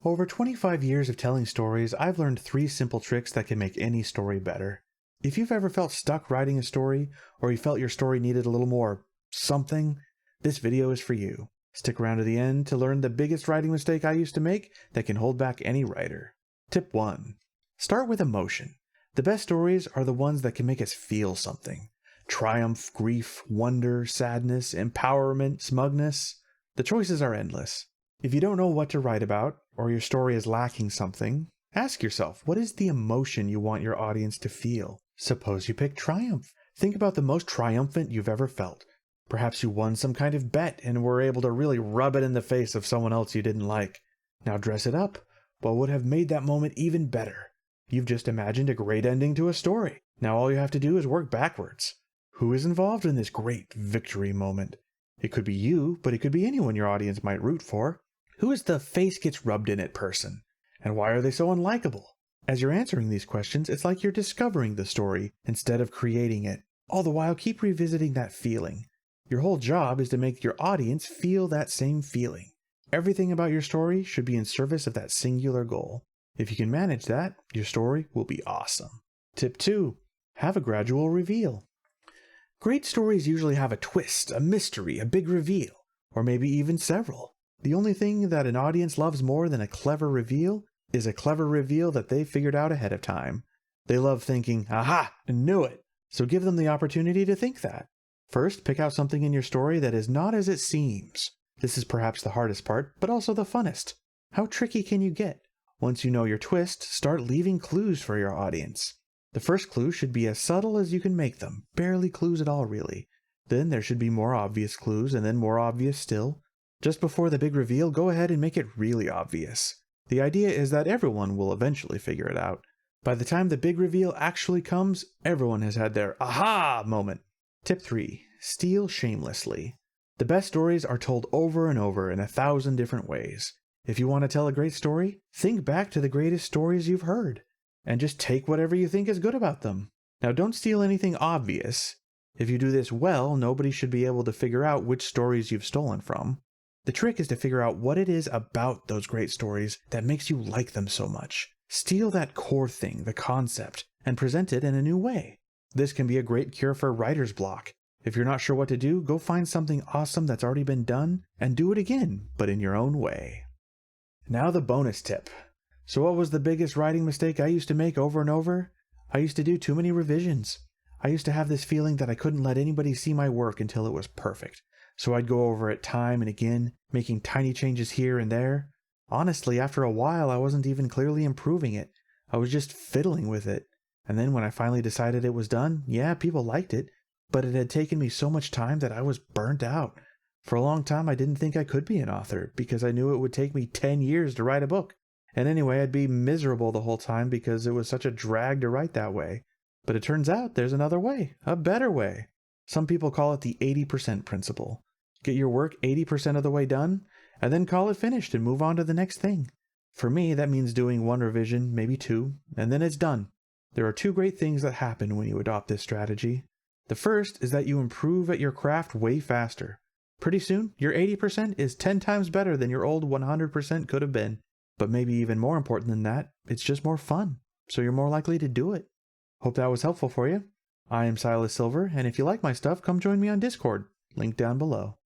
Over 25 years of telling stories, I've learned 3 simple tricks that can make any story better. If you've ever felt stuck writing a story, or you felt your story needed a little more something, this video is for you. Stick around to the end to learn the biggest writing mistake I used to make that can hold back any writer. Tip 1. Start with emotion. The best stories are the ones that can make us feel something. Triumph, grief, wonder, sadness, empowerment, smugness. The choices are endless. If you don't know what to write about, or your story is lacking something, ask yourself, what is the emotion you want your audience to feel? Suppose you pick triumph. Think about the most triumphant you've ever felt. Perhaps you won some kind of bet and were able to really rub it in the face of someone else you didn't like. Now dress it up. What would have made that moment even better? You've just imagined a great ending to a story. Now all you have to do is work backwards. Who is involved in this great victory moment? It could be you, but it could be anyone your audience might root for. Who is the face gets rubbed in it person? And why are they so unlikable? As you're answering these questions, it's like you're discovering the story instead of creating it. All the while, keep revisiting that feeling. Your whole job is to make your audience feel that same feeling. Everything about your story should be in service of that singular goal. If you can manage that, your story will be awesome. Tip 2. Have a gradual reveal. Great stories usually have a twist, a mystery, a big reveal, or maybe even several. The only thing that an audience loves more than a clever reveal is a clever reveal that they figured out ahead of time. They love thinking, aha, I knew it. So give them the opportunity to think that. First, pick out something in your story that is not as it seems. This is perhaps the hardest part, but also the funnest. How tricky can you get? Once you know your twist, start leaving clues for your audience. The first clue should be as subtle as you can make them, barely clues at all really. Then there should be more obvious clues, and then more obvious still. Just before the big reveal, go ahead and make it really obvious. The idea is that everyone will eventually figure it out. By the time the big reveal actually comes, everyone has had their aha moment. Tip 3. Steal shamelessly. The best stories are told over and over in 1,000 different ways. If you want to tell a great story, think back to the greatest stories you've heard, and just take whatever you think is good about them. Now don't steal anything obvious. If you do this well, nobody should be able to figure out which stories you've stolen from. The trick is to figure out what it is about those great stories that makes you like them so much. Steal that core thing, the concept, and present it in a new way. This can be a great cure for writer's block. If you're not sure what to do, go find something awesome that's already been done and do it again, but in your own way. Now the bonus tip. So what was the biggest writing mistake I used to make over and over? I used to do too many revisions. I used to have this feeling that I couldn't let anybody see my work until it was perfect. So I'd go over it time and again, making tiny changes here and there. Honestly, after a while, I wasn't even clearly improving it. I was just fiddling with it. And then when I finally decided it was done, yeah, people liked it, but it had taken me so much time that I was burnt out. For a long time, I didn't think I could be an author because I knew it would take me 10 years to write a book. And anyway, I'd be miserable the whole time because it was such a drag to write that way. But it turns out there's another way, a better way. Some people call it the 80% principle. Get your work 80% of the way done, and then call it finished and move on to the next thing. For me, that means doing 1 revision, maybe 2, and then it's done. There are 2 great things that happen when you adopt this strategy. The first is that you improve at your craft way faster. Pretty soon, your 80% is 10 times better than your old 100% could have been. But maybe even more important than that, it's just more fun, so you're more likely to do it. Hope that was helpful for you. I am Silas Silver, and if you like my stuff, come join me on Discord. Link down below.